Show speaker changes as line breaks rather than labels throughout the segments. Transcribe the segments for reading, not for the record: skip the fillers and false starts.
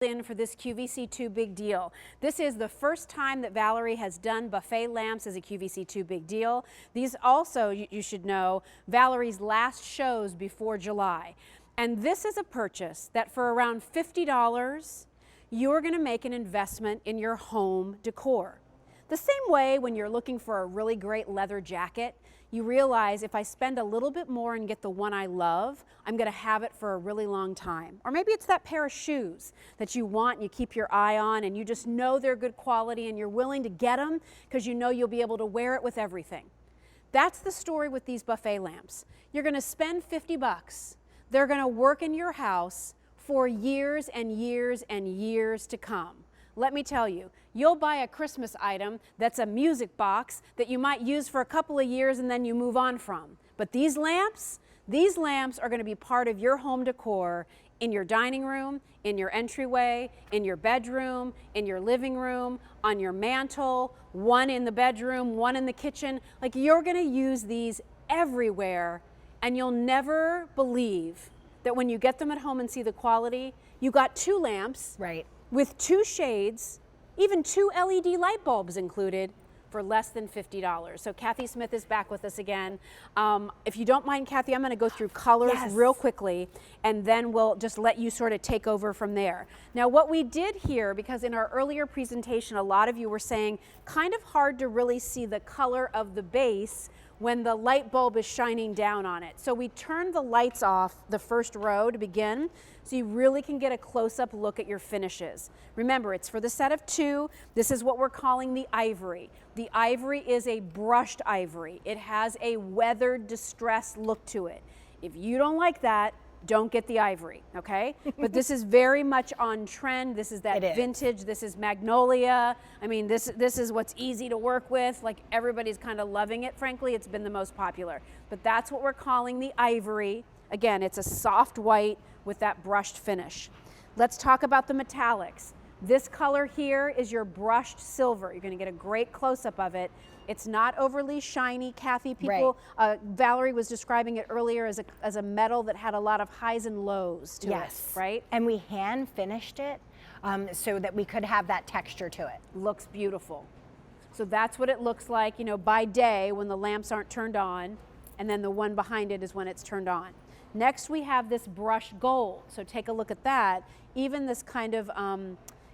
in for this QVC2 Big Deal. This is the first time that Valerie has done buffet lamps as a QVC2 Big Deal. These also, you should know, Valerie's last shows before July. And this is a purchase that for around $50, you're going to make an investment in your home decor. The same way when you're looking for a really great leather jacket, you realize if I spend a little bit more and get the one I love, I'm going to have it for a really long time. Or maybe it's that pair of shoes that you want and you keep your eye on and you just know they're good quality and you're willing to get them because you know you'll be able to wear it with everything. That's the story with these buffet lamps. You're going to spend 50 bucks. They're going to work in your house for years and years and years to come. Let me tell you, you'll buy a Christmas item that's a music box that you might use for a couple of years and then you move on from. But these lamps are going to be part of your home decor in your dining room, in your entryway, in your bedroom, in your living room, on your mantle, one in the bedroom, one in the kitchen. Like, you're going to use these everywhere, and you'll never believe that when you get them at home and see the quality, you got two lamps.
Right.
With two shades, even two LED light bulbs included, for less than $50. So Kathy Smith is back with us again. If you don't mind, Kathy, I'm going to go through colors real quickly, and then we'll just let you sort of take over from there. Now, what we did here, because in our earlier presentation, a lot of you were saying kind of hard to really see the color of the base when the light bulb is shining down on it. So we turned the lights off the first row to begin, so you really can get a close-up look at your finishes. Remember, it's for the set of two. This is what we're calling the ivory. The ivory is a brushed ivory. It has a weathered, distressed look to it. If you don't like that, don't get the ivory, okay? But this is very much on trend. This is that vintage. This is magnolia. I mean, this is what's easy to work with. Like, everybody's kind of loving it. Frankly, it's been the most popular. But that's what we're calling the ivory. Again, it's a soft white with that brushed finish. Let's talk about the metallics. This color here is your brushed silver. You're going to get a great close-up of it. It's not overly shiny, Kathy. People, Valerie was describing it earlier as a metal that had a lot of highs and lows to it, right?
And we hand finished it so that we could have that texture to it.
Looks beautiful. So that's what it looks like, you know, by day when the lamps aren't turned on, and then the one behind it is when it's turned on. Next, we have this brushed gold. So take a look at that. Even this kind of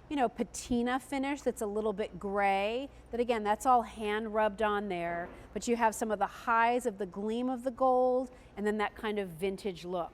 you know, patina finish that's a little bit gray, that again, that's all hand rubbed on there, but you have some of the highs of the gleam of the gold and then that kind of vintage look.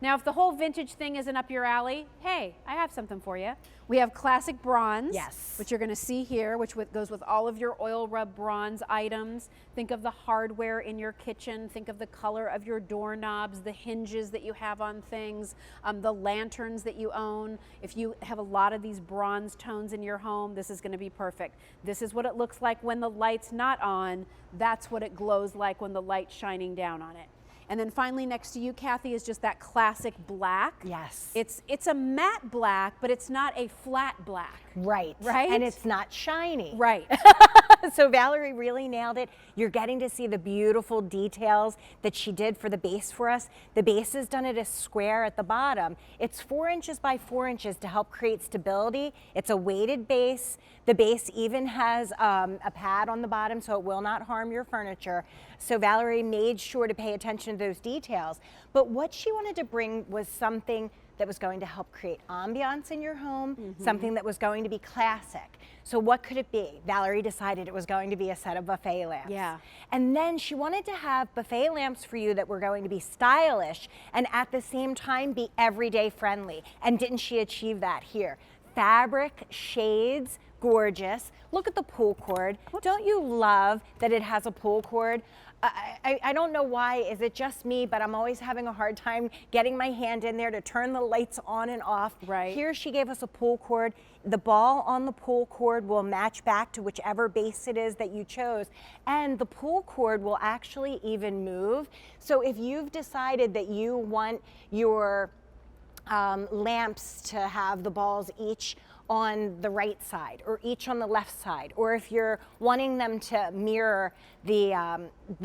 Now, if the whole vintage thing isn't up your alley, hey, I have something for you. We have classic bronze, which you're going to see here, which goes with all of your oil rub bronze items. Think of the hardware in your kitchen. Think of the color of your doorknobs, the hinges that you have on things, the lanterns that you own. If you have a lot of these bronze tones in your home, this is going to be perfect. This is what it looks like when the light's not on. That's what it glows like when the light's shining down on it. And then finally next to you, Kathy, is just that classic black.
Yes.
It's a matte black, but it's not a flat black.
Right.
Right?
And it's not shiny.
Right.
So Valerie really nailed it. You're getting to see the beautiful details that she did for the base for us. The base is done at a square at the bottom. It's 4 inches by 4 inches to help create stability. It's a weighted base. The base even has a pad on the bottom so it will not harm your furniture. So Valerie made sure to pay attention to those details. But what she wanted to bring was something that was going to help create ambiance in your home, something that was going to be classic. So what could it be? Valerie decided it was going to be a set of buffet lamps.
Yeah.
And then she wanted to have buffet lamps for you that were going to be stylish and at the same time be everyday friendly. And didn't she achieve that here? Fabric, shades, gorgeous. Look at the pull cord. Don't you love that it has a pull cord? I don't know why, is it just me, but I'm always having a hard time getting my hand in there to turn the lights on and off.
Right.
Here she gave us a pull cord. The ball on the pull cord will match back to whichever base it is that you chose. And the pull cord will actually even move. So if you've decided that you want your lamps to have the balls each on the right side or each on the left side, or if you're wanting them to mirror the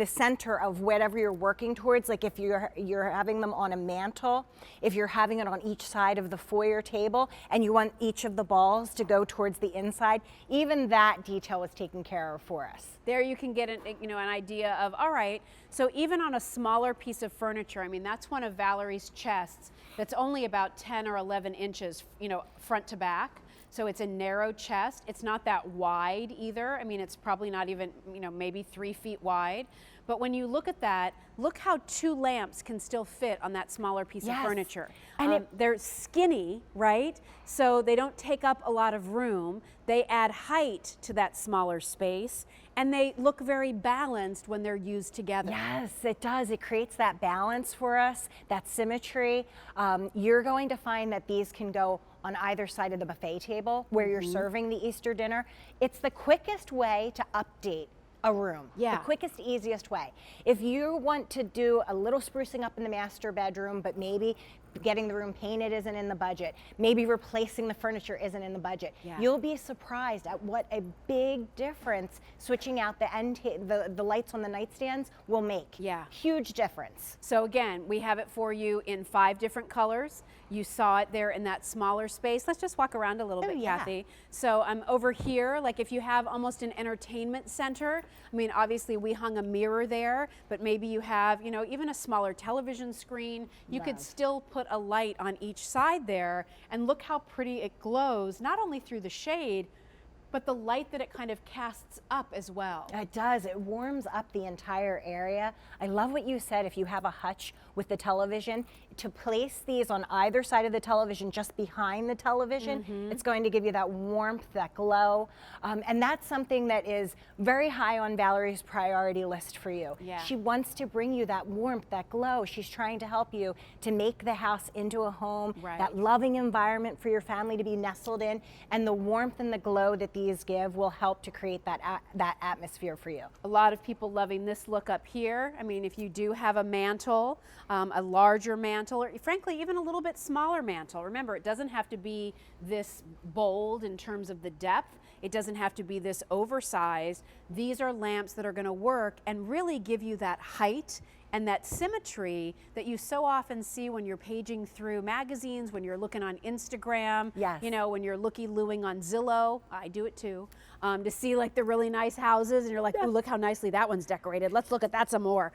center of whatever you're working towards, like if you're having them on a mantle, if you're having it on each side of the foyer table and you want each of the balls to go towards the inside, even that detail was taken care of for us.
There you can get an idea of, all right, so even on a smaller piece of furniture, I mean, that's one of Valerie's chests that's only about 10 or 11 inches, front to back. So it's a narrow chest. It's not that wide either. I mean, it's probably not even, maybe 3 feet wide. But when you look at that, look how 2 lamps can still fit on that smaller piece of furniture. And they're skinny, right? So they don't take up a lot of room. They add height to that smaller space, and they look very balanced when they're used together.
Yes, it does. It creates that balance for us, that symmetry. You're going to find that these can go on either side of the buffet table where you're serving the Easter dinner. It's the quickest way to update a room.
Yeah.
The quickest, easiest way. If you want to do a little sprucing up in the master bedroom, but maybe getting the room painted isn't in the budget, maybe replacing the furniture isn't in the budget, you'll be surprised at what a big difference switching out the lights on the nightstands will make.
Yeah.
Huge difference.
So again, we have it for you in 5 different colors. You saw it there in that smaller space. Let's just walk around a little bit, Kathy. So I'm over here, like if you have almost an entertainment center, I mean, obviously we hung a mirror there, but maybe you have, even a smaller television screen. You could still put a light on each side there, and look how pretty it glows, not only through the shade, but the light that it kind of casts up as well.
It does. It warms up the entire area. I love what you said, if you have a hutch with the television, to place these on either side of the television, just behind the television, it's going to give you that warmth, that glow. And that's something that is very high on Valerie's priority list for you.
Yeah.
She wants to bring you that warmth, that glow. She's trying to help you to make the house into a home, that loving environment for your family to be nestled in, and the warmth and the glow that these give will help to create that atmosphere for you.
A lot of people loving this look up here. I mean, if you do have a mantle, a larger mantle, or frankly, even a little bit smaller mantle. Remember, it doesn't have to be this bold in terms of the depth. It doesn't have to be this oversized. These are lamps that are going to work and really give you that height and that symmetry that you so often see when you're paging through magazines, when you're looking on Instagram, when you're looky-looing on Zillow. I do it too. To see like the really nice houses, and you're like, oh, look how nicely that one's decorated. Let's look at that some more.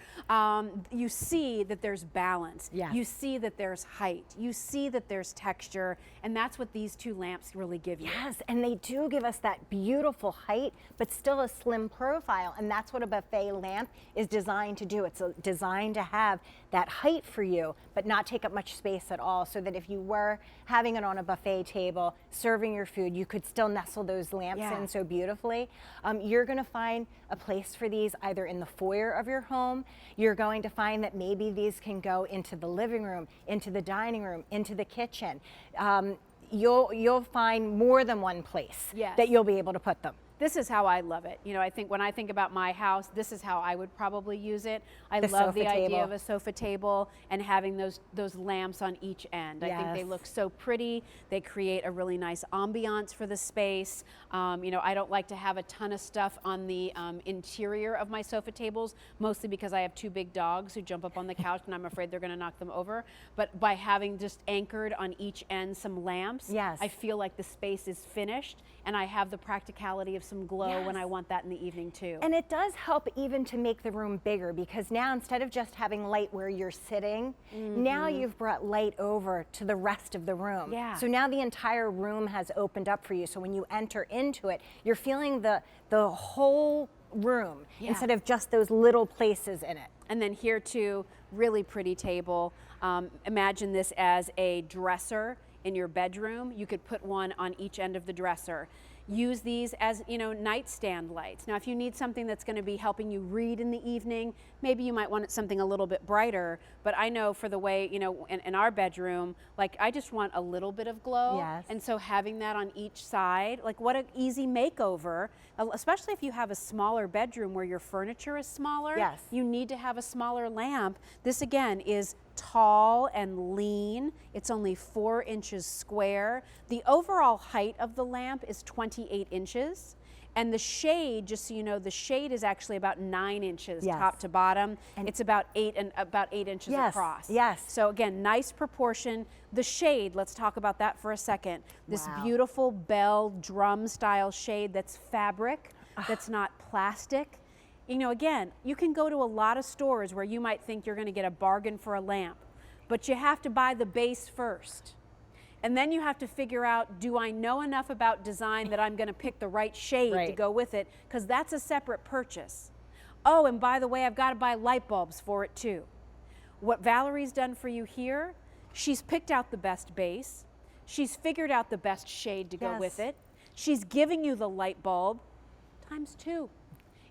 You see that there's balance. You see that there's height. You see that there's texture, and that's what these 2 lamps really give you.
Yes, and they do give us that beautiful height, but still a slim profile, and that's what a buffet lamp is designed to do. It's designed to have that height for you, but not take up much space at all, so that if you were having it on a buffet table, serving your food, you could still nestle those lamps in so beautifully. You're going to find a place for these either in the foyer of your home. You're going to find that maybe these can go into the living room, into the dining room, into the kitchen. You'll find more than one place that you'll be able to put them.
This is how I love it. I think when I think about my house, this is how I would probably use it. I love the idea of a sofa table and having those lamps on each end. I think they look so pretty. They create a really nice ambiance for the space. I don't like to have a ton of stuff on the interior of my sofa tables, mostly because I have 2 big dogs who jump up on the couch and I'm afraid they're going to knock them over. But by having just anchored on each end some lamps, I feel like the space is finished, and I have the practicality of some glow when I want that in the evening too.
And it does help even to make the room bigger, because now instead of just having light where you're sitting, now you've brought light over to the rest of the room. So now the entire room has opened up for you. So when you enter into it, you're feeling the whole room instead of just those little places in it.
And then here too, really pretty table. Imagine this as a dresser in your bedroom. You could put one on each end of the dresser. use these as, you know, nightstand lights. Now, if you need something that's going to be helping you read in the evening, maybe you might want something a little bit brighter. But I know for the way, you know, in our bedroom, like I just want a little bit of glow.
Yes.
And so having that on each side, like what an easy makeover, especially if you have a smaller bedroom where your furniture is smaller.
Yes.
You need to have a smaller lamp. This again is tall and lean. It's only 4 inches square. The overall height of the lamp is 28 inches. And the shade, just so you know, the shade is actually about 9 inches
Yes.
top to bottom. And it's about 8 inches
Yes,
across.
yes.
So again, nice proportion. The shade, let's talk about that for a second. This
Wow.
beautiful bell drum style shade that's fabric, that's not plastic. You know, again, you can go to a lot of stores where you might think you're going to get a bargain for a lamp, but you have to buy the base first. And then you have to figure out, do I know enough about design that I'm going to pick the right shade to
Right.
go with it? Because that's a separate purchase. Oh, and by the way, I've got to buy light bulbs for it too. What Valerie's done for you here, she's picked out the best base. She's figured out the best shade to go with
Yes.
it. She's giving you the light bulb times 2.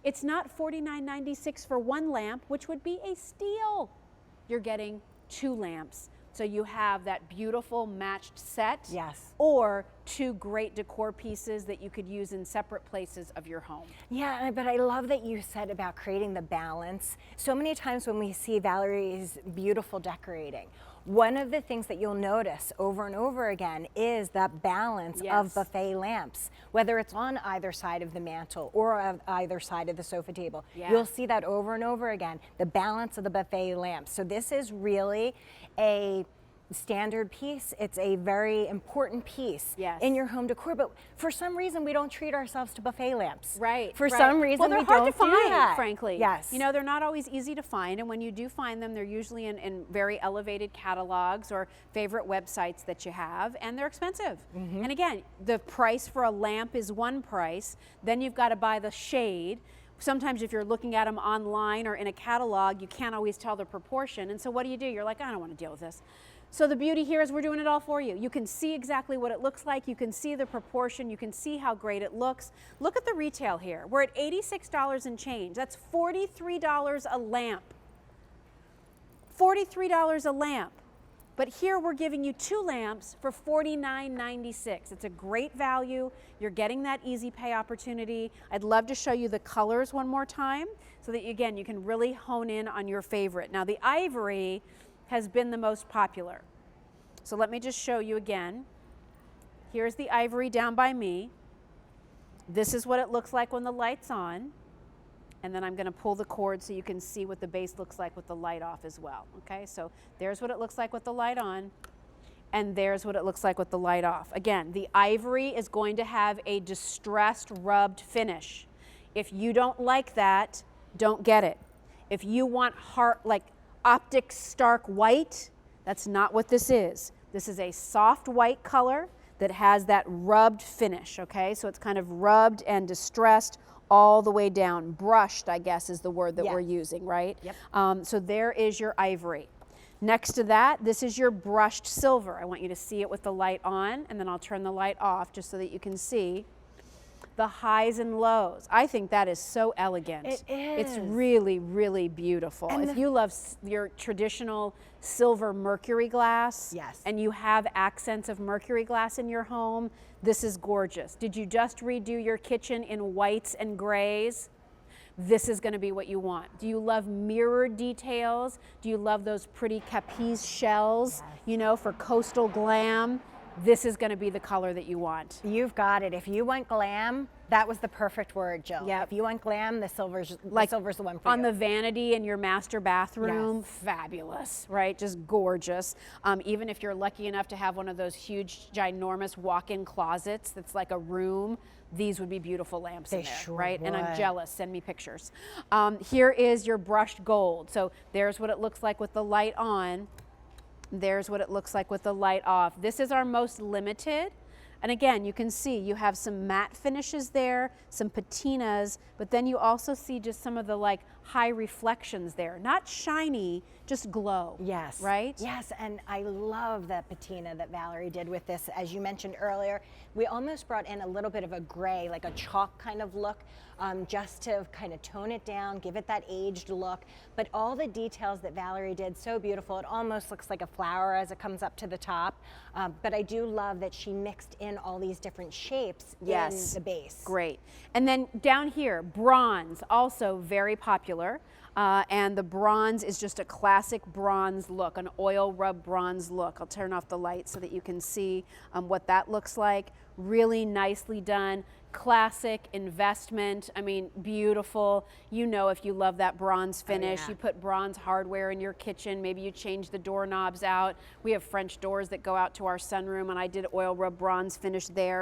It's not $49.96 for 1 lamp, which would be a steal. You're getting 2 lamps. So you have that beautiful matched set.
Yes.
Or 2 great decor pieces that you could use in separate places of your home.
Yeah, but I love that you said about creating the balance. So many times when we see Valerie's beautiful decorating, one of the things that you'll notice over and over again is that balance
Yes.
of buffet lamps, whether it's on either side of the mantle or on either side of the sofa table.
Yeah.
You'll see that over and over again, the balance of the buffet lamps. So this is really a standard piece. It's a very important piece
Yes.
in your home decor, but for some reason we don't treat ourselves to buffet lamps.
Right.
For
right.
some reason
well, they're
we
hard
don't
to find,
do that.
frankly.
Yes.
You know, they're not always easy to find, and when you do find them, they're usually in very elevated catalogs or favorite websites that you have, and they're expensive. And again, the price for a lamp is one price. Then you've got to buy the shade. Sometimes if you're looking at them online or in a catalog, you can't always tell the proportion. And so what do? You're like, I don't want to deal with this. So the beauty here is we're doing it all for you. You can see exactly what it looks like. You can see the proportion. You can see how great it looks. Look at the retail here. We're at $86 and change. That's $43 a lamp. $43 a lamp. But here we're giving you 2 lamps for $49.96. It's a great value. You're getting that easy pay opportunity. I'd love to show you the colors one more time so that, again, you can really hone in on your favorite. Now, the ivory has been the most popular. So let me just show you again. Here's the ivory down by me. This is what it looks like when the light's on. And then I'm going to pull the cord so you can see what the base looks like with the light off as well. Okay, so there's what it looks like with the light on, and there's what it looks like with the light off. Again, the ivory is going to have a distressed rubbed finish. If you don't like that, don't get it. If you want like optic stark white, that's not what this is. This is a soft white color that has that rubbed finish, okay? So it's kind of rubbed and distressed all the way down. Brushed, I guess, is the word that we're using, right?
Yep.
So there is your ivory. Next to that, this is your brushed silver. I want you to see it with the light on, and then I'll turn the light off just so that you can see the highs and lows. I think that is so elegant.
It
It's
is.
really, really beautiful.
And
if you love your traditional silver mercury glass,
Yes.
and you have accents of mercury glass in your home, this is gorgeous. Did you just redo your kitchen in whites and grays? This is going to be what you want. Do you love mirrored details? Do you love those pretty Capiz shells, you know, for coastal glam? This is going to be the color that you want.
You've got it. If you want glam, that was the perfect word, Jill.
Yep.
If you want glam, the silver's the one for
on
you.
the vanity in your master bathroom,
Yes.
fabulous, right? Just gorgeous. Even if you're lucky enough to have one of those huge, ginormous walk-in closets that's like a room, these would be beautiful lamps in
They
there,
sure
right? And I'm
would.
jealous. Send me pictures. Here is your brushed gold. So there's what it looks like with the light on. There's what it looks like with the light off. This is our most limited. And again, you can see you have some matte finishes there, some patinas, but then you also see just some of the like high reflections there. Not shiny, just glow.
Yes.
Right?
Yes, and I love the patina that Valerie did with this. As you mentioned earlier, we almost brought in a little bit of a gray, like a chalk kind of look, just to kind of tone it down, give it that aged look. But all the details that Valerie did, so beautiful. It almost looks like a flower as it comes up to the top. But I do love that she mixed in all these different shapes in the base.
Great. And then down here, bronze, also very popular. And the bronze is just a classic bronze look, an oil rub bronze look. I'll turn off the light so that you can see what that looks like. Really nicely done. Classic investment. I mean, beautiful. You know, if you love that bronze finish, you put bronze hardware in your kitchen. Maybe you change the doorknobs out. We have French doors that go out to our sunroom, and I did oil rub bronze finish there.